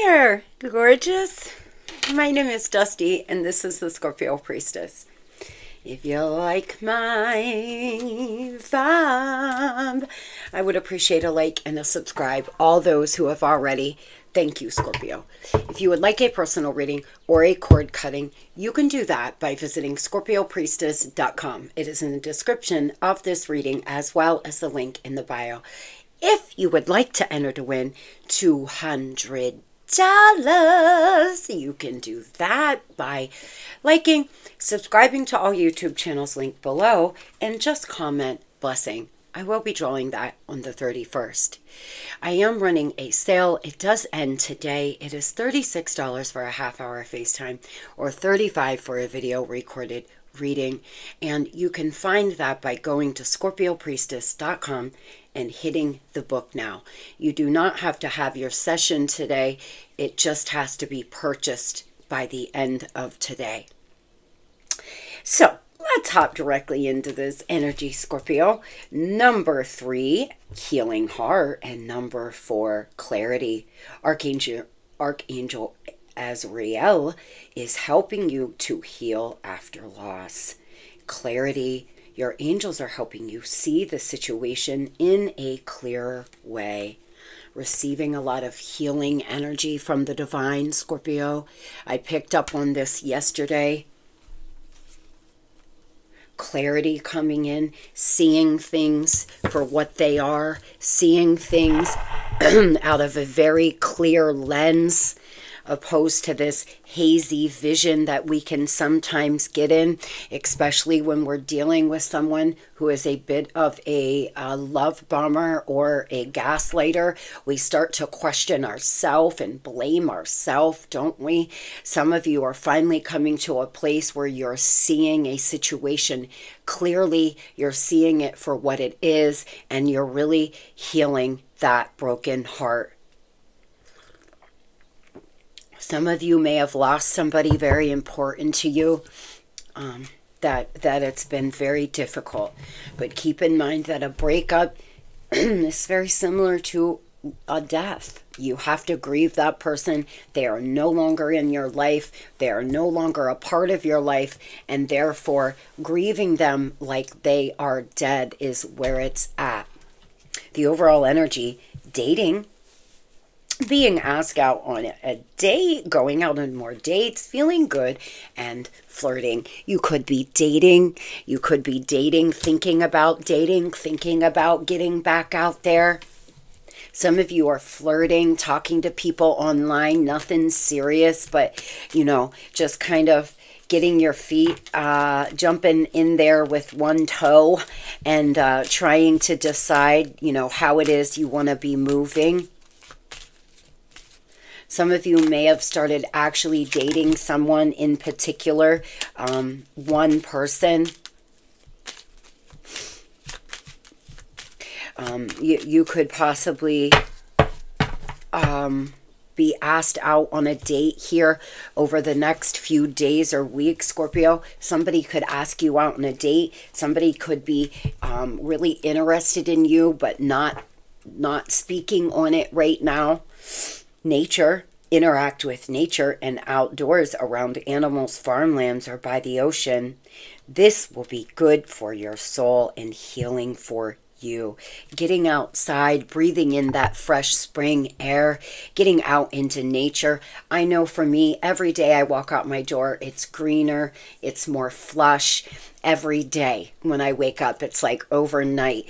there, gorgeous. My name is Dusty, and this is the Scorpio Priestess. If you like my vibe, I would appreciate a like and a subscribe. All those who have already, thank you, Scorpio. If you would like a personal reading or a cord cutting, you can do that by visiting Scorpiopriestess.com. It is in the description of this reading as well as the link in the bio. If you would like to enter to win $200, you can do that by liking, subscribing to all YouTube channels linked below, and just comment blessing. I will be drawing that on the 31st. I am running a sale. It does end today. It is $36 for a half-hour FaceTime or $35 for a video recorded reading, and you can find that by going to Scorpiopriestess.com and hitting the book now. You do not have to have your session today. It just has to be purchased by the end of today. So let's hop directly into this energy, Scorpio. Number 3, healing heart, and number 4, clarity. Archangel Azrael is helping you to heal after loss. Clarity. Your angels are helping you see the situation in a clearer way. Receiving a lot of healing energy from the divine, Scorpio. I picked up on this yesterday. Clarity coming in, seeing things for what they are, seeing things out of a very clear lens, opposed to this hazy vision that we can sometimes get in, especially when we're dealing with someone who is a bit of a love bomber or a gaslighter. We start to question ourselves and blame ourselves, don't we? Some of you are finally coming to a place where you're seeing a situation clearly, you're seeing it for what it is, and you're really healing that broken heart. Some of you may have lost somebody very important to you, that it's been very difficult. But keep in mind that a breakup is very similar to a death. You have to grieve that person. They are no longer in your life. They are no longer a part of your life. And therefore, grieving them like they are dead is where it's at. The overall energy, dating, being asked out on a date, going out on more dates, feeling good, and flirting. You could be dating. You could be dating, thinking about getting back out there. Some of you are flirting, talking to people online, nothing serious, but, you know, just kind of getting your feet, jumping in there with one toe and trying to decide, you know, how it is you want to be moving. Some of you may have started actually dating someone in particular, one person. You could possibly be asked out on a date here over the next few days or weeks, Scorpio. Somebody could ask you out on a date. Somebody could be really interested in you, but not speaking on it right now. Nature, interact with nature and outdoors around animals, farmlands, or by the ocean. This will be good for your soul and healing for you. Getting outside, breathing in that fresh spring air, getting out into nature. I know for me, every day I walk out my door, it's greener, it's more flush. Every day when I wake up, it's like overnight.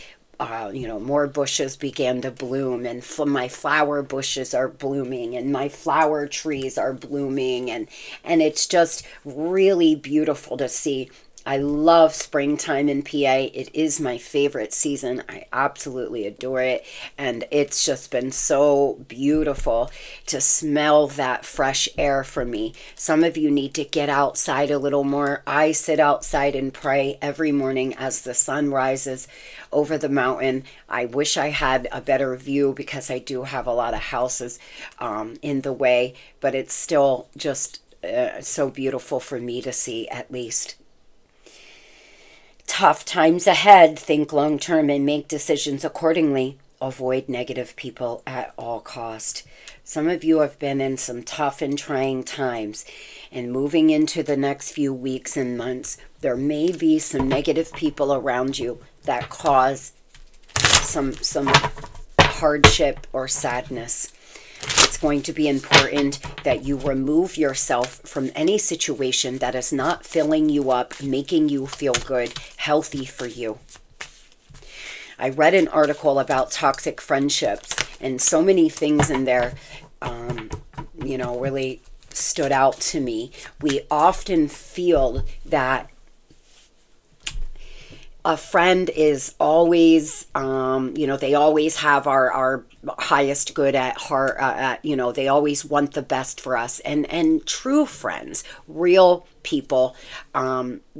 You know, more bushes began to bloom, and my flower bushes are blooming, and my flower trees are blooming, and it's just really beautiful to see. I love springtime in PA. It is my favorite season. I absolutely adore it. And it's just been so beautiful to smell that fresh air for me. Some of you need to get outside a little more. I sit outside and pray every morning as the sun rises over the mountain. I wish I had a better view because I do have a lot of houses in the way, but it's still just so beautiful for me to see, at least. Tough times ahead. Think long term and make decisions accordingly. avoid negative people at all cost. Some of you have been in some tough and trying times, and moving into the next few weeks and months, there may be some negative people around you that cause some hardship or sadness. It's going to be important that you remove yourself from any situation that is not filling you up, making you feel good, healthy for you. I read an article about toxic friendships, and so many things in there, you know, really stood out to me. We often feel that a friend is always, you know, they always have our highest good at heart, you know, they always want the best for us. And true friends, real people,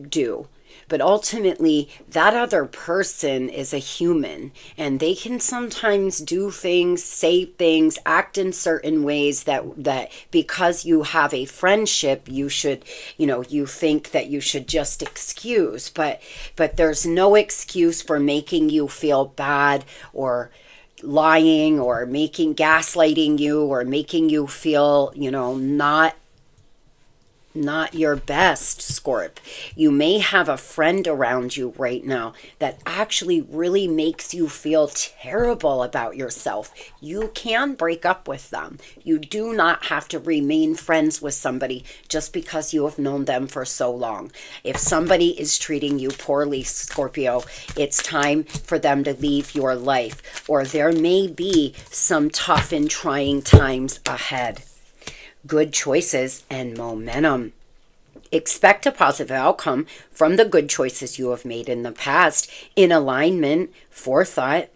do. But ultimately, that other person is a human, and they can sometimes do things, say things, act in certain ways that because you have a friendship, you should, you know, you think that you should just excuse. But there's no excuse for making you feel bad, or lying, or gaslighting you, or making you feel, you know, not your best, Scorp. You may have a friend around you right now that actually really makes you feel terrible about yourself. You can break up with them. You do not have to remain friends with somebody just because you have known them for so long. If somebody is treating you poorly, Scorpio, it's time for them to leave your life, or there may be some tough and trying times ahead. Good choices and momentum. Expect a positive outcome from the good choices you have made in the past. In alignment, forethought.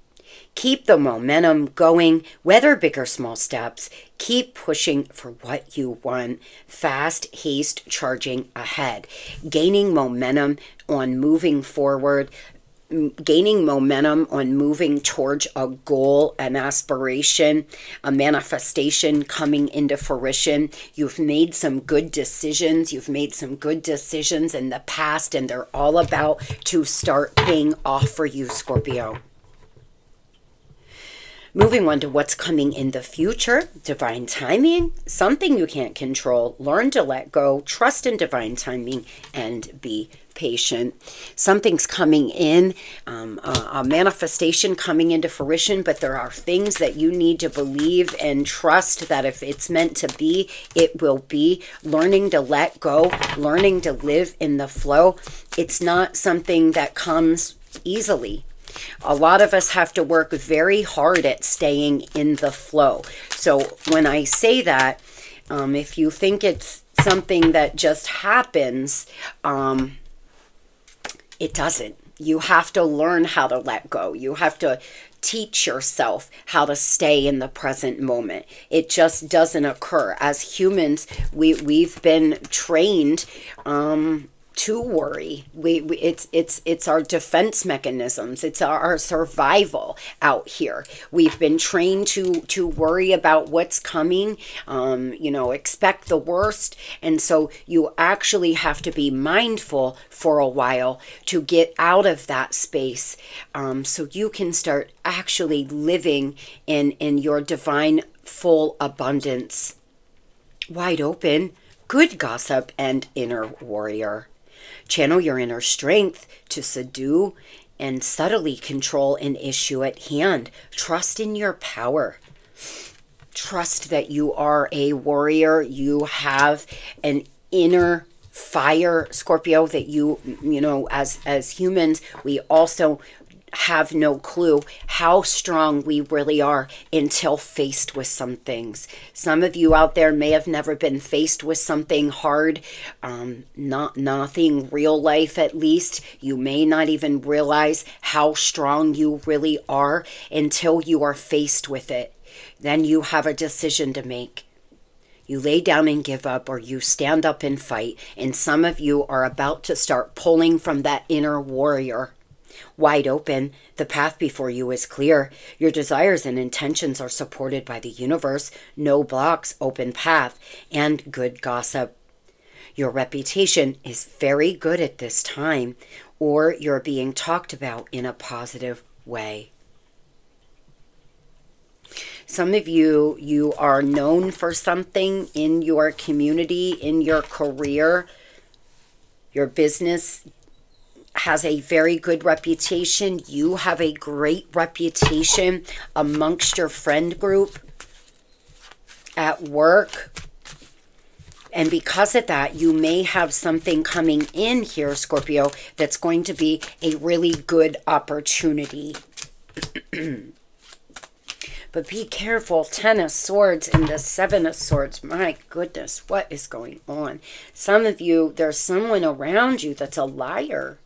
Keep the momentum going, whether big or small steps. Keep pushing for what you want. Fast, haste, charging ahead. Gaining momentum on moving forward. Gaining momentum on moving towards a goal, an aspiration, a manifestation coming into fruition. You've made some good decisions. You've made some good decisions in the past, and they're all about to start paying off for you, Scorpio. Moving on to what's coming in the future. Divine timing, something you can't control. Learn to let go, trust in divine timing, and be patient. Something's coming in, a manifestation coming into fruition, but there are things that you need to believe and trust that if it's meant to be, it will be. Learning to let go, learning to live in the flow. It's not something that comes easily. A lot of us have to work very hard at staying in the flow. So when I say that, if you think it's something that just happens, it doesn't. You have to learn how to let go. You have to teach yourself how to stay in the present moment. It just doesn't occur. As humans, we've been trained to worry. It's our defense mechanisms. It's our survival out here. We've been trained to worry about what's coming, you know, expect the worst. And so you actually have to be mindful for a while to get out of that space, so you can start actually living in your divine full abundance. Wide open, good gossip, and inner warrior. Channel your inner strength to subdue and subtly control an issue at hand. Trust in your power. Trust that you are a warrior. You have an inner fire, Scorpio, that you know, as humans, we also have no clue how strong we really are until faced with some things. Some of you out there may have never been faced with something hard, nothing real life at least. You may not even realize how strong you really are until you are faced with it. Then you have a decision to make. You lay down and give up, or you stand up and fight. And some of you are about to start pulling from that inner warrior. Wide open, the path before you is clear. Your desires and intentions are supported by the universe. No blocks, open path, and good gossip. Your reputation is very good at this time, or you're being talked about in a positive way. Some of you, you are known for something in your community, in your career. Your business has a very good reputation. You have a great reputation amongst your friend group, at work. And because of that, you may have something coming in here, Scorpio, that's going to be a really good opportunity. But be careful, 10 of Swords and the 7 of Swords. My goodness, what is going on? Some of you, there's someone around you that's a liar.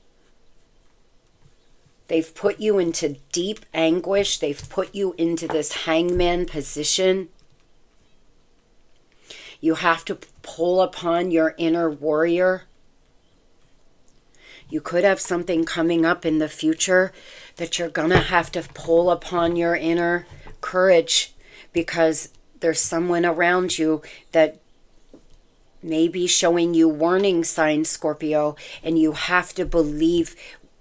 They've put you into deep anguish. They've put you into this hangman position. You have to pull upon your inner warrior. You could have something coming up in the future that you're going to have to pull upon your inner courage, because there's someone around you that may be showing you warning signs, Scorpio, and you have to believe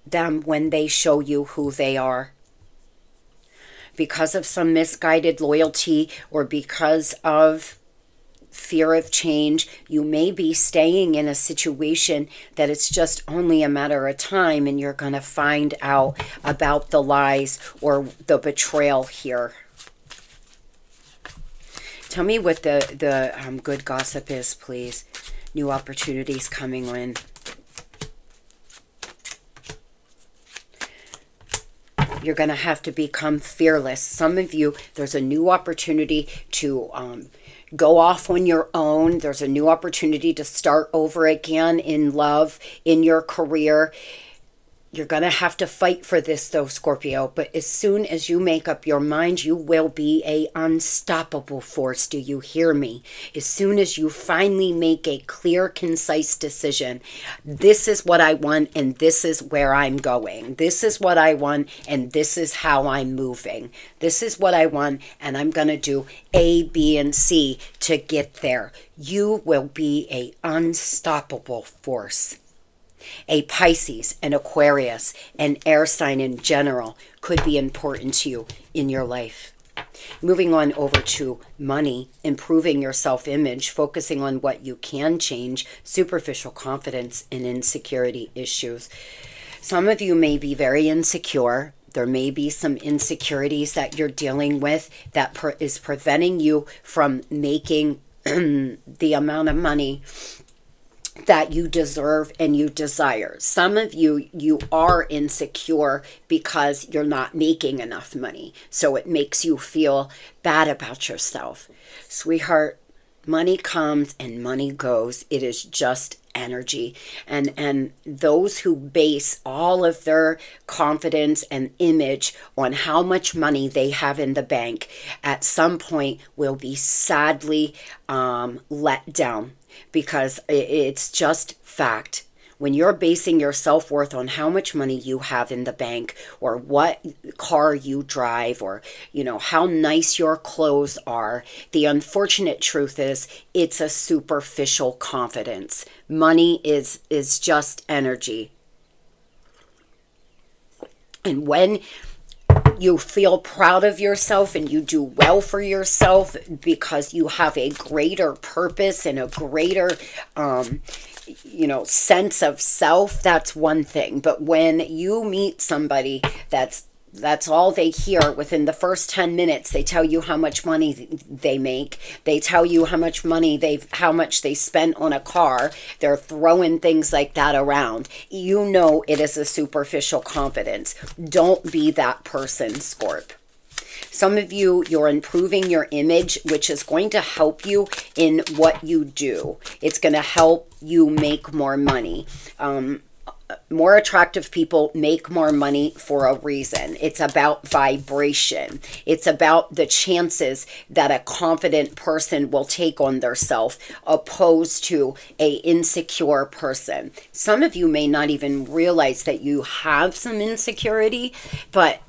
them when they show you who they are. Because of some misguided loyalty or because of fear of change, you may be staying in a situation that it's just only a matter of time, and you're going to find out about the lies or the betrayal here. Tell me what the good gossip is, please. New opportunities coming in. You're going to have to become fearless. Some of you, there's a new opportunity to go off on your own. There's a new opportunity to start over again in love, in your career. You're going to have to fight for this, though, Scorpio. But as soon as you make up your mind, you will be an unstoppable force. Do you hear me? As soon as you finally make a clear, concise decision, this is what I want and this is where I'm going. This is what I want and this is how I'm moving. This is what I want and I'm going to do A, B, and C to get there. You will be an unstoppable force. A Pisces, an Aquarius, an air sign in general could be important to you in your life. Moving on over to money, improving your self-image, focusing on what you can change, superficial confidence, and insecurity issues. Some of you may be very insecure. There may be some insecurities that you're dealing with that is preventing you from making the amount of money that you deserve and you desire. Some of you, you are insecure because you're not making enough money. So it makes you feel bad about yourself. Sweetheart, money comes and money goes. It is just energy. And those who base all of their confidence and image on how much money they have in the bank at some point will be sadly let down. Because it's just fact. When you're basing your self-worth on how much money you have in the bank or what car you drive or, you know, how nice your clothes are, the unfortunate truth is it's a superficial confidence. Money is just energy. And when you feel proud of yourself and you do well for yourself because you have a greater purpose and a greater, sense of self, that's one thing. But when you meet somebody that's all they hear within the first 10 minutes, they tell you how much money they make. They tell you how much they spent on a car. They're throwing things like that around. You know it is a superficial confidence. Don't be that person, Scorp. Some of you, you're improving your image, which is going to help you in what you do. It's going to help you make more money. More attractive people make more money for a reason. It's about vibration. It's about the chances that a confident person will take on themselves opposed to a insecure person. Some of you may not even realize that you have some insecurity, but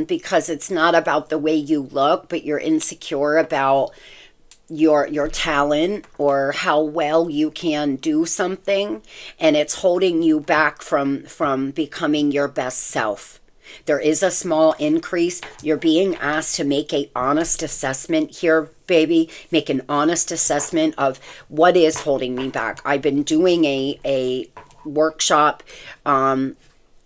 because it's not about the way you look, but you're insecure about your talent or how well you can do something, and it's holding you back from becoming your best self. There is a small increase. You're being asked to make an honest assessment here, baby. Make an honest assessment of what is holding me back. I've been doing a workshop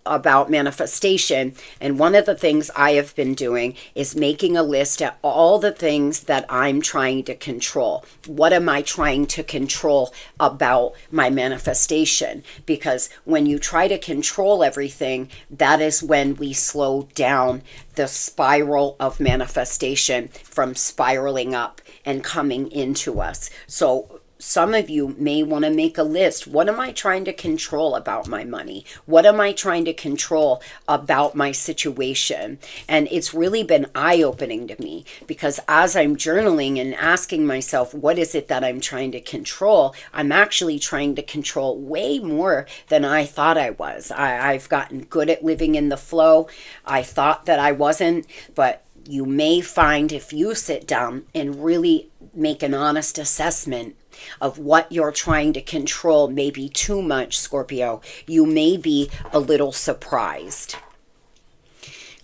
about manifestation, and one of the things I have been doing is making a list of all the things that I'm trying to control. What am I trying to control about my manifestation? Because when you try to control everything, that is when we slow down the spiral of manifestation from spiraling up and coming into us. So some of you may want to make a list. What am I trying to control about my money? What am I trying to control about my situation? And it's really been eye-opening to me, because as I'm journaling and asking myself, what is it that I'm trying to control? I'm actually trying to control way more than I thought I was. I've gotten good at living in the flow. I thought that I wasn't, but you may find, if you sit down and really make an honest assessment of what you're trying to control, maybe too much, Scorpio, you may be a little surprised.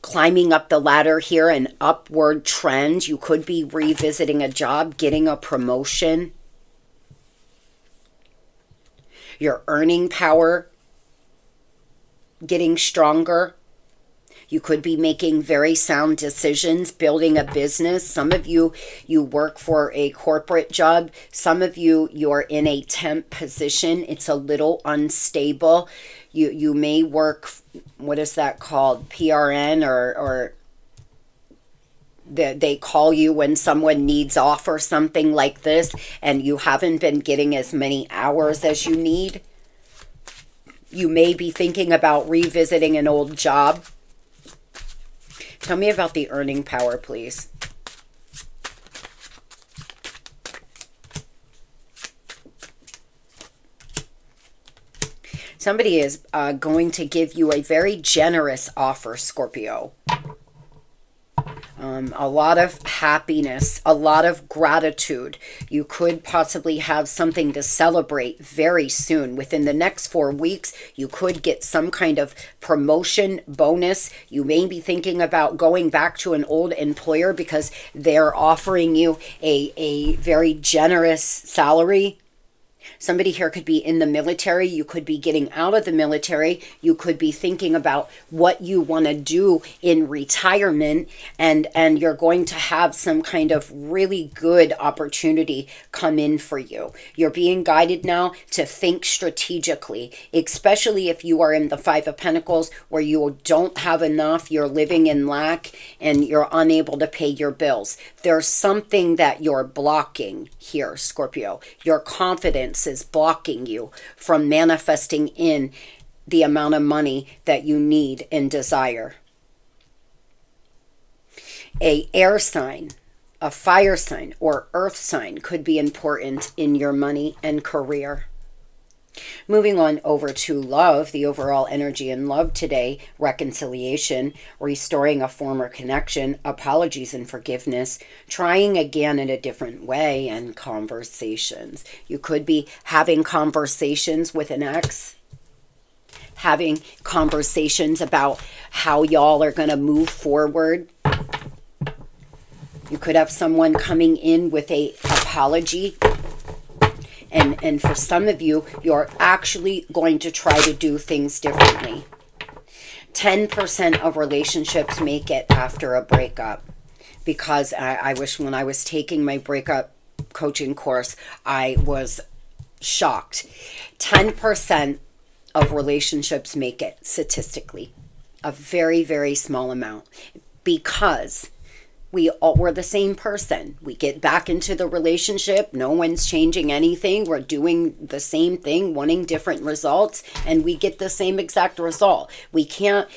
Climbing up the ladder here, an upward trend. You could be revisiting a job, getting a promotion. Your earning power getting stronger. You could be making very sound decisions, building a business. Some of you, you work for a corporate job. Some of you, you're in a temp position. It's a little unstable. You may work, what is that called? PRN or they call you when someone needs off or something like this, and you haven't been getting as many hours as you need. You may be thinking about revisiting an old job. Tell me about the earning power, please. Somebody is going to give you a very generous offer, Scorpio. A lot of happiness, a lot of gratitude. You could possibly have something to celebrate very soon. Within the next 4 weeks, you could get some kind of promotion bonus. You may be thinking about going back to an old employer because they're offering you a very generous salary. Somebody here could be in the military. You could be getting out of the military. You could be thinking about what you want to do in retirement, and you're going to have some kind of really good opportunity come in for you. You're being guided now to think strategically, especially if you are in the Five of Pentacles where you don't have enough, you're living in lack, and you're unable to pay your bills. There's something that you're blocking here, Scorpio. Your confidence is blocking you from manifesting in the amount of money that you need and desire. A air sign, a fire sign, or earth sign could be important in your money and career. Moving on over to love, the overall energy in love today: reconciliation, restoring a former connection, apologies and forgiveness, trying again in a different way, and conversations. You could be having conversations with an ex, having conversations about how y'all are going to move forward. You could have someone coming in with an apology. And for some of you, you're actually going to try to do things differently. 10% of relationships make it after a breakup. Because I wish, when I was taking my breakup coaching course, I was shocked. 10% of relationships make it statistically. A very, very small amount. Because we're the same person. We get back into the relationship. No one's changing anything. We're doing the same thing, wanting different results, and we get the same exact result. We can't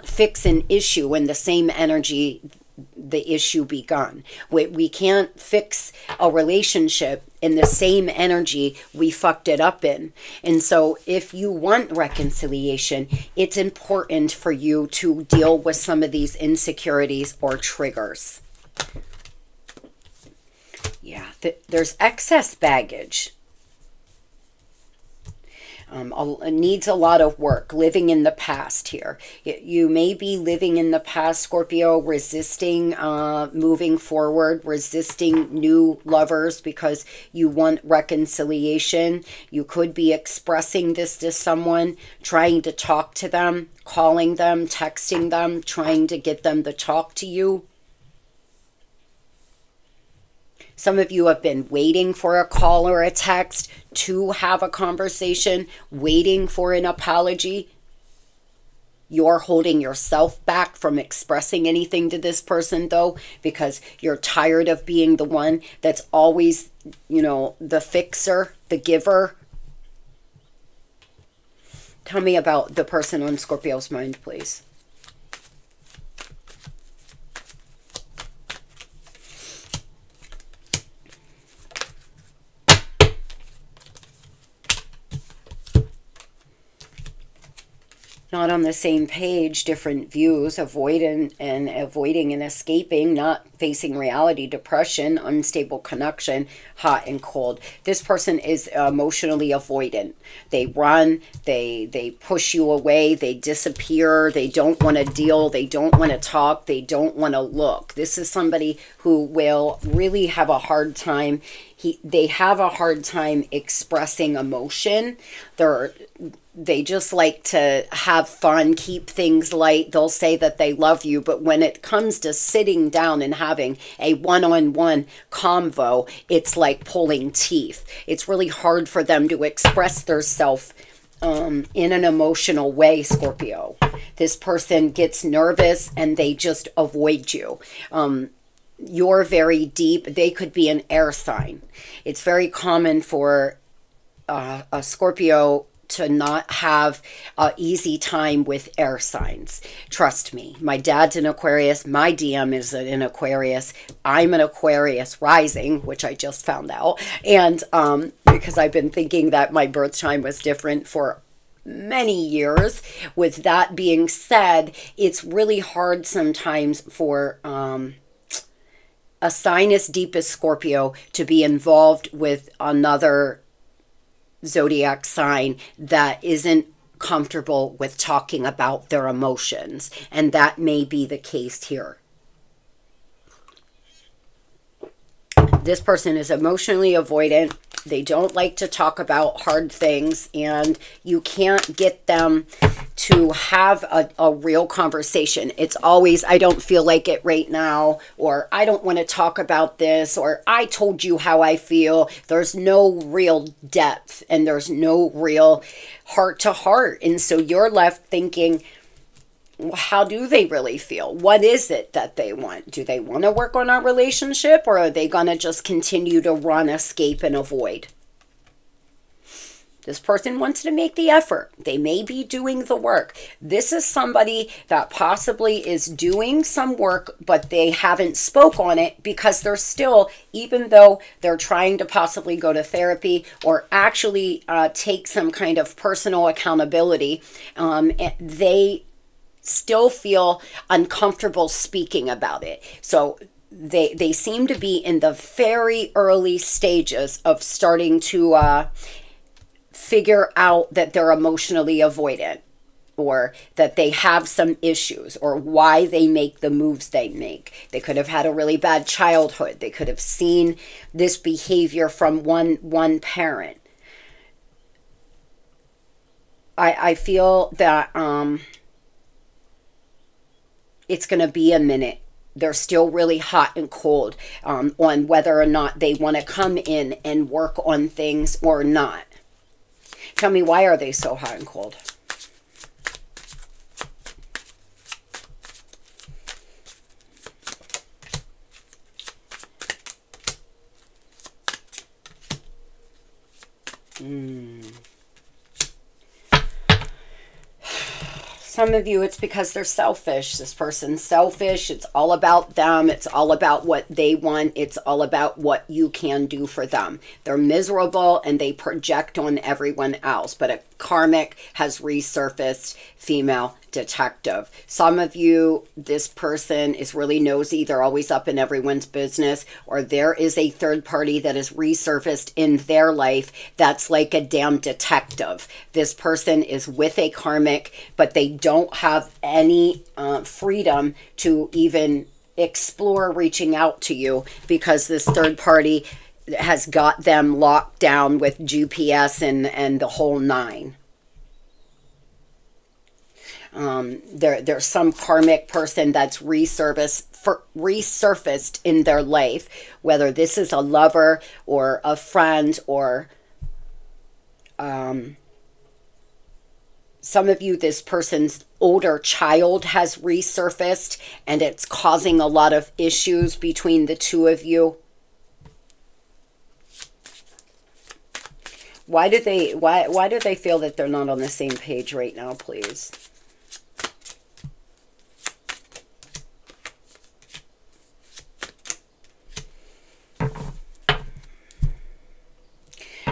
fix an issue in the same energy the issue begun. We can't fix a relationship in the same energy we fucked it up in. And so if you want reconciliation, it's important for you to deal with some of these insecurities or triggers. Yeah, there's excess baggage. Needs a lot of work, living in the past here. You may be living in the past, Scorpio, resisting moving forward, resisting new lovers because you want reconciliation. You could be expressing this to someone, trying to talk to them, calling them, texting them, trying to get them to talk to you. Some of you have been waiting for a call or a text to have a conversation, waiting for an apology. You're holding yourself back from expressing anything to this person, though, because you're tired of being the one that's always, you know, the fixer, the giver. Tell me about the person on Scorpio's mind, please. Not on the same page, different views, avoiding and escaping, not facing reality, depression, unstable connection, hot and cold. This person is emotionally avoidant. They run, they push you away, they disappear, they don't want to deal, they don't want to talk, they don't want to look. This is somebody who will really have a hard time. They have a hard time expressing emotion. They just like to have fun, keep things light. They'll say that they love you, but when it comes to sitting down and having a one-on-one convo, it's like pulling teeth. It's really hard for them to express themselves in an emotional way, Scorpio. This person gets nervous and they just avoid you. You're very deep. They could be an air sign. It's very common for a Scorpio to not have an easy time with air signs. Trust me, my dad's an Aquarius. My DM is an Aquarius. I'm an Aquarius rising, which I just found out. And because I've been thinking that my birth time was different for many years. With that being said, it's really hard sometimes for a sign as deep as Scorpio to be involved with another zodiac sign that isn't comfortable with talking about their emotions. And that may be the case here. This person is emotionally avoidant. They don't like to talk about hard things, and you can't get them to have a real conversation. It's always, I don't feel like it right now, or I don't want to talk about this, or I told you how I feel. There's no real depth, and there's no real heart to heart. And so you're left thinking, well, how do they really feel? What is it that they want? Do they want to work on our relationship, or are they going to just continue to run, escape, and avoid? This person wants to make the effort. They may be doing the work. This is somebody that possibly is doing some work, but they haven't spoke on it because they're still, even though they're trying to possibly go to therapy or actually take some kind of personal accountability, they still feel uncomfortable speaking about it. So they seem to be in the very early stages of starting to figure out that they're emotionally avoidant, or that they have some issues, or why they make the moves they make. They could have had a really bad childhood. They could have seen this behavior from one parent. I feel that it's going to be a minute. They're still really hot and cold on whether or not they want to come in and work on things or not. Tell me, why are they so hot and cold? Some of you, it's because they're selfish. This person's selfish. It's all about them. It's all about what they want. It's all about what you can do for them. They're miserable and they project on everyone else. But a karmic has resurfaced, female detective. Some of you, this person is really nosy. They're always up in everyone's business, or there is a third party that is resurfaced in their life that's like a damn detective. This person is with a karmic, but they don't have any freedom to even explore reaching out to you, because this third party has got them locked down with GPS and the whole nine. There's some karmic person that's resurfaced in their life, whether this is a lover or a friend, or some of you, this person's older child has resurfaced, and it's causing a lot of issues between the two of you. Why do they feel that they're not on the same page right now, please?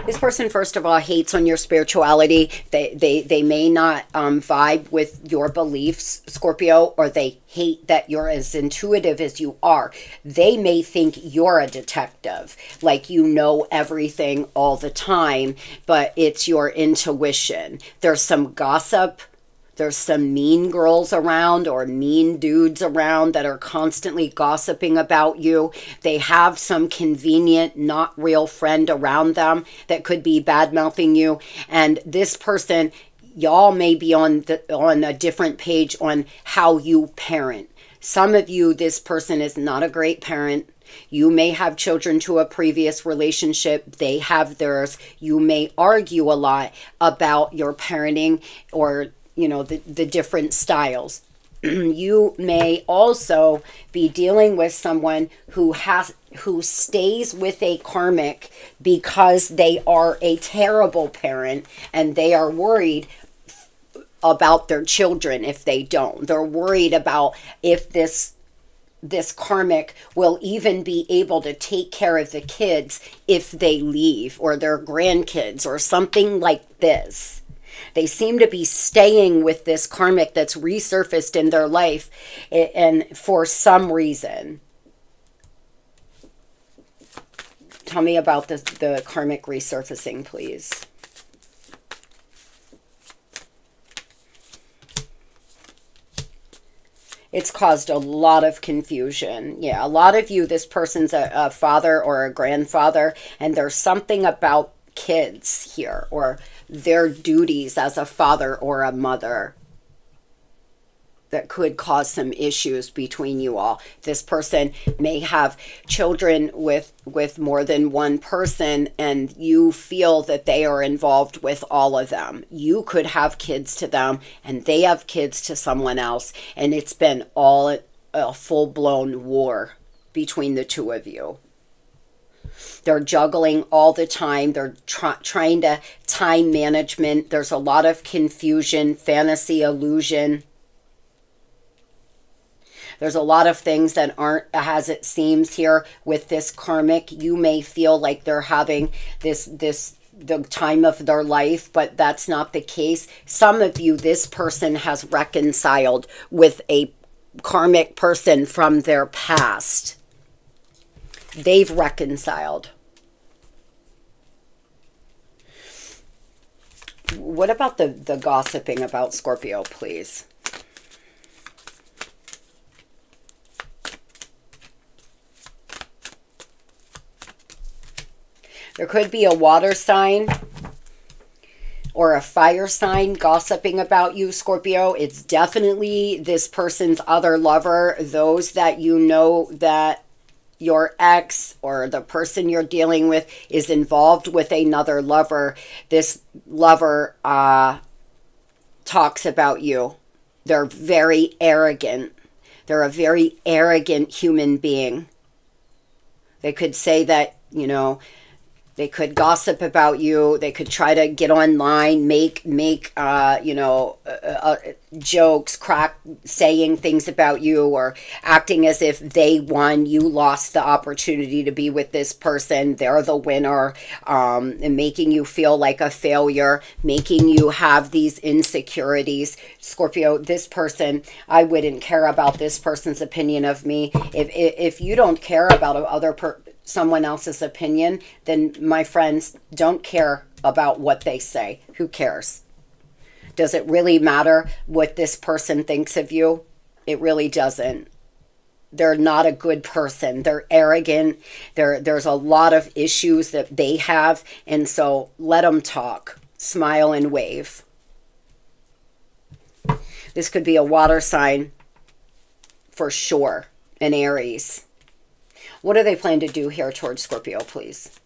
This person, first of all, hates on your spirituality. They may not vibe with your beliefs, Scorpio, or they hate that you're as intuitive as you are. They may think you're a detective, like you know everything all the time, but it's your intuition. There's some gossip. There's some mean girls around, or mean dudes around, that are constantly gossiping about you. They have some convenient, not real friend around them that could be bad-mouthing you. And this person, y'all may be on a different page on how you parent. Some of you, this person is not a great parent. You may have children to a previous relationship. They have theirs. You may argue a lot about your parenting, or you know, the different styles. You may also be dealing with someone who stays with a karmic because they are a terrible parent, and they are worried about their children if they don't. They're worried about if this karmic will even be able to take care of the kids if they leave, or their grandkids, or something like this. They seem to be staying with this karmic that's resurfaced in their life, and for some reason. Tell me about the karmic resurfacing, please. It's caused a lot of confusion. Yeah, a lot of you, this person's a father or a grandfather, and there's something about kids here, or their duties as a father or a mother, that could cause some issues between you all. This person may have children with more than one person, and you feel that they are involved with all of them. You could have kids to them, and they have kids to someone else, and it's been all a full-blown war between the two of you. They're juggling all the time. They're trying to time management. There's a lot of confusion, fantasy, illusion. There's a lot of things that aren't as it seems here with this karmic. You may feel like they're having the time of their life, but that's not the case. Some of you, this person has reconciled with a karmic person from their past. They've reconciled. What about the gossiping about Scorpio, please? There could be a water sign or a fire sign gossiping about you, Scorpio. It's definitely this person's other lover. Those that you know that your ex or the person you're dealing with is involved with another lover. This lover talks about you. They're very arrogant. They're a very arrogant human being. They could say that, you know, They could gossip about you. They could try to get online, make you know, jokes, saying things about you, or acting as if they won. You lost the opportunity to be with this person. They're the winner, and making you feel like a failure, making you have these insecurities. Scorpio, this person, I wouldn't care about this person's opinion of me. If you don't care about someone else's opinion, then my friends, don't care about what they say. Who cares? Does it really matter what this person thinks of you? It really doesn't. They're not a good person. They're arrogant. There's a lot of issues that they have, and so let them talk. Smile and wave. This could be a water sign for sure, an Aries. What do they plan to do here towards Scorpio, please?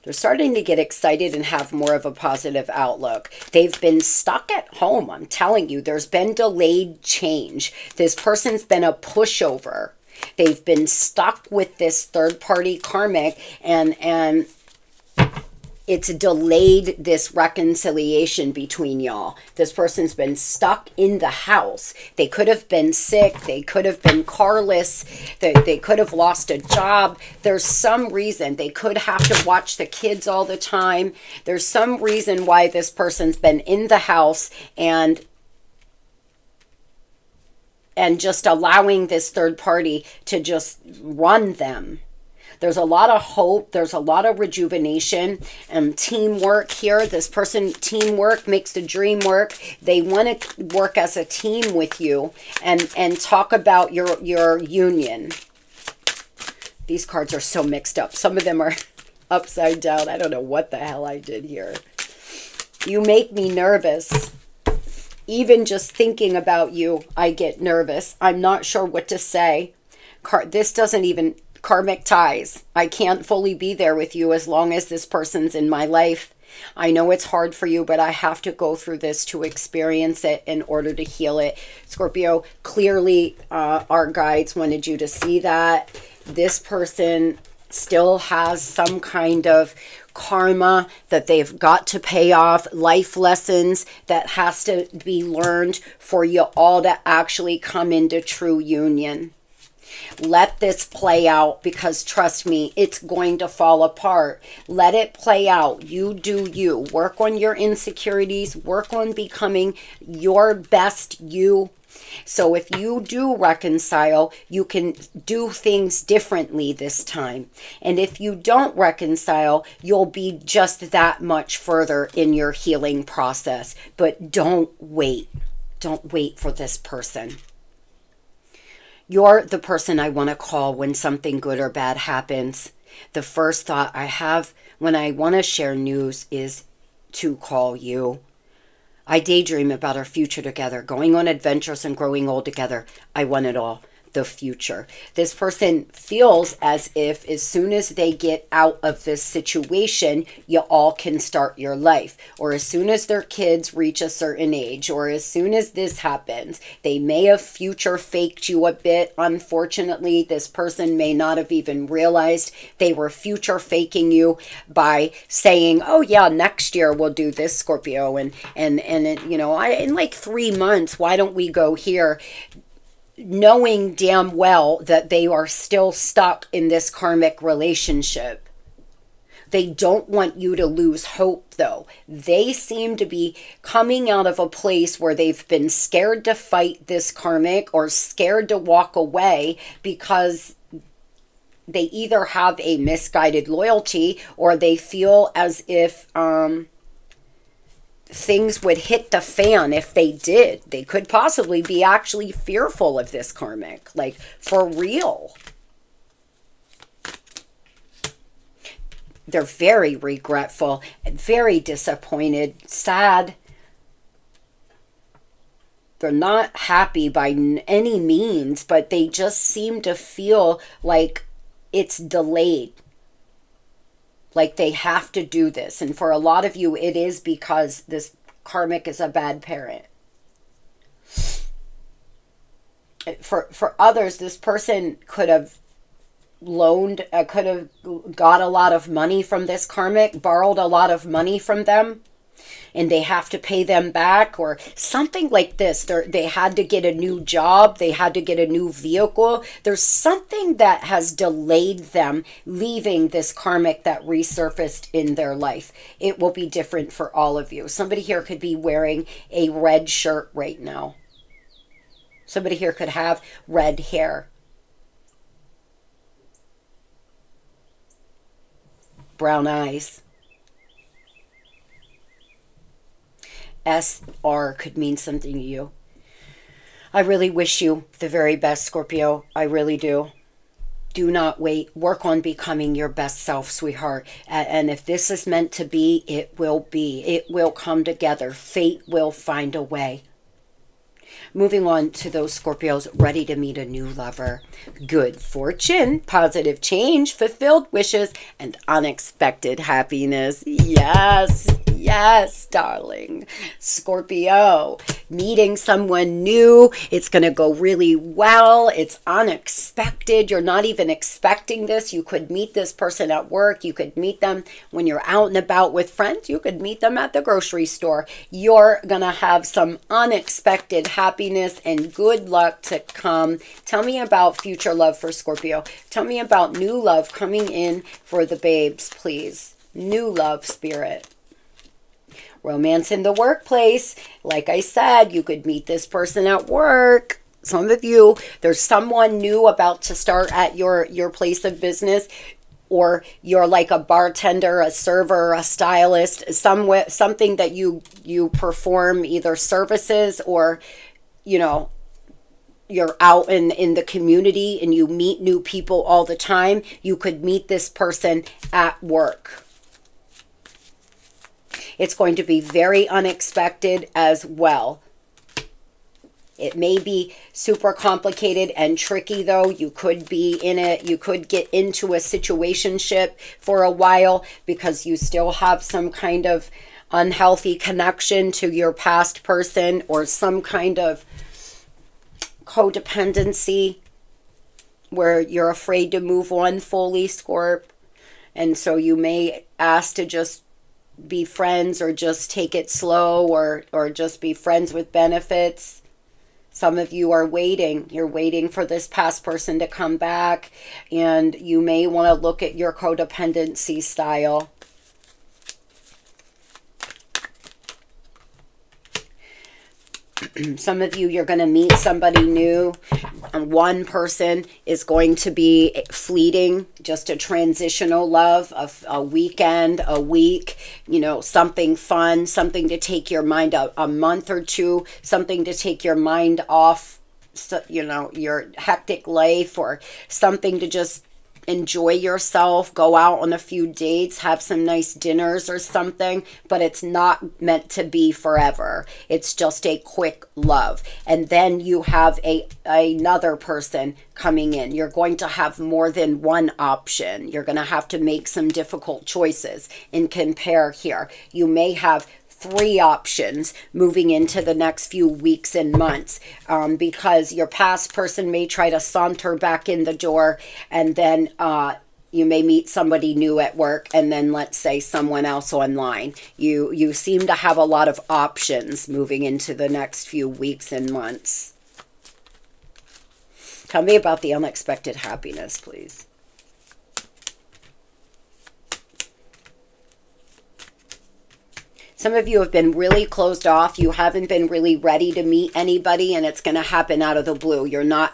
They're starting to get excited and have more of a positive outlook. They've been stuck at home. I'm telling you, there's been delayed change. This person's been a pushover. They've been stuck with this third-party karmic, and it's delayed this reconciliation between y'all. This person's been stuck in the house. They could have been sick. They could have been carless. They could have lost a job. There's some reason. They could have to watch the kids all the time. There's some reason why this person's been in the house and just allowing this third party to just run them. There's a lot of hope. There's a lot of rejuvenation and teamwork here. This person, teamwork makes the dream work. They want to work as a team with you and talk about your union. These cards are so mixed up. Some of them are upside down. I don't know what the hell I did here. You make me nervous. Even just thinking about you, I get nervous. I'm not sure what to say. This doesn't even... Karmic ties. I can't fully be there with you as long as this person's in my life. I know it's hard for you, but I have to go through this to experience it in order to heal it. Scorpio, clearly our guides wanted you to see that. This person still has some kind of karma that they've got to pay off, life lessons that has to be learned for you all to actually come into true union. Let this play out, because trust me, it's going to fall apart. Let it play out. You do you. Work on your insecurities. Work on becoming your best you. So if you do reconcile, you can do things differently this time. And if you don't reconcile, you'll be just that much further in your healing process. But don't wait. Don't wait for this person. You're the person I want to call when something good or bad happens. The first thought I have when I want to share news is to call you. I daydream about our future together, going on adventures and growing old together. I want it all. The future. This person feels as if as soon as they get out of this situation, you all can start your life. Or as soon as their kids reach a certain age, or as soon as this happens, they may have future faked you a bit. Unfortunately, this person may not have even realized they were future faking you by saying, oh yeah, next year we'll do this, Scorpio. And you know, in like 3 months, why don't we go here? Knowing damn well that they are still stuck in this karmic relationship. They don't want you to lose hope, though. They seem to be coming out of a place where they've been scared to fight this karmic or scared to walk away because they either have a misguided loyalty or they feel as if things would hit the fan if they did. They could possibly be actually fearful of this karmic, like for real. They're very regretful, very disappointed, sad. They're not happy by any means, but they just seem to feel like it's delayed. Like they have to do this. And for a lot of you, it is because this karmic is a bad parent. For others, this person could have could have got a lot of money from this karmic, borrowed a lot of money from them, and they have to pay them back or something like this. They had to get a new job. They had to get a new vehicle. There's something that has delayed them leaving this karmic that resurfaced in their life. It will be different for all of you. Somebody here could be wearing a red shirt right now. Somebody here could have red hair. Brown eyes. SR could mean something to you. I really wish you the very best, Scorpio. I really do. Do not wait. Work on becoming your best self, sweetheart. And if this is meant to be, it will be. It will come together. Fate will find a way. Moving on to those Scorpios ready to meet a new lover. Good fortune, positive change, fulfilled wishes, and unexpected happiness. Yes, yes, darling. Scorpio, meeting someone new. It's going to go really well. It's unexpected. You're not even expecting this. You could meet this person at work. You could meet them when you're out and about with friends. You could meet them at the grocery store. You're going to have some unexpected happiness and good luck to come. Tell me about future love for Scorpio. Tell me about new love coming in for the babes, please. New love, spirit. Romance in the workplace. Like I said, you could meet this person at work. Some of you, there's someone new about to start at your place of business, or you're like a bartender, a server, a stylist, something that you perform either services or, you know, you're out in the community and you meet new people all the time. You could meet this person at work. It's going to be very unexpected as well. It may be super complicated and tricky, though. You could be in it. You could get into a situationship for a while because you still have some kind of unhealthy connection to your past person or some kind of codependency where you're afraid to move on fully, Scorp. And so you may ask to just be friends or just take it slow or just be friends with benefits. Some of you are waiting. You're waiting for this past person to come back, and you may want to look at your codependency style. Some of you, you're going to meet somebody new. One person is going to be fleeting, just a transitional love of a weekend, a week, you know, something fun, something to take your mind out, a month or two, something to take your mind off, you know, your hectic life, or something to just enjoy yourself, go out on a few dates, have some nice dinners or something, but it's not meant to be forever. It's just a quick love. And then you have another person coming in. You're going to have more than one option. You're going to have to make some difficult choices and compare here. You may have 3 options moving into the next few weeks and months, because your past person may try to saunter back in the door, and then you may meet somebody new at work, and then let's say someone else online. You seem to have a lot of options moving into the next few weeks and months. Tell me about the unexpected happiness, please. Some of you have been really closed off. You haven't been really ready to meet anybody, and it's going to happen out of the blue. You're not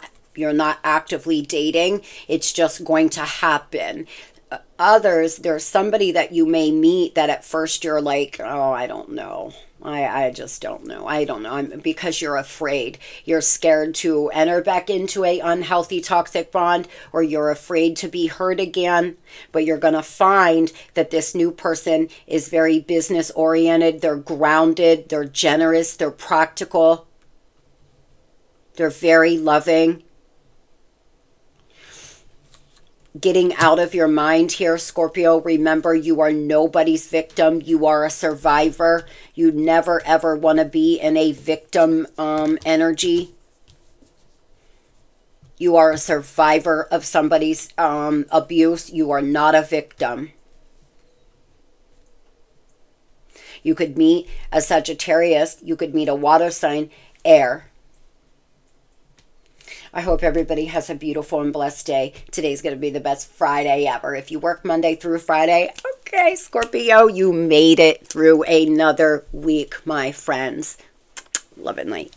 actively dating. It's just going to happen. Others, there's somebody that you may meet that at first you're like, oh, I don't know. I just don't know. I don't know. Because you're afraid. You're scared to enter back into a unhealthy, toxic bond, or you're afraid to be hurt again. But you're going to find that this new person is very business oriented. They're grounded. They're generous. They're practical. They're very loving. Getting out of your mind here, Scorpio. Remember, you are nobody's victim. You are a survivor. You never, ever want to be in a victim energy. You are a survivor of somebody's abuse. You are not a victim. You could meet a Sagittarius. You could meet a water sign, air. I hope everybody has a beautiful and blessed day. Today's going to be the best Friday ever. If you work Monday through Friday, okay, Scorpio, you made it through another week, my friends. Love and light.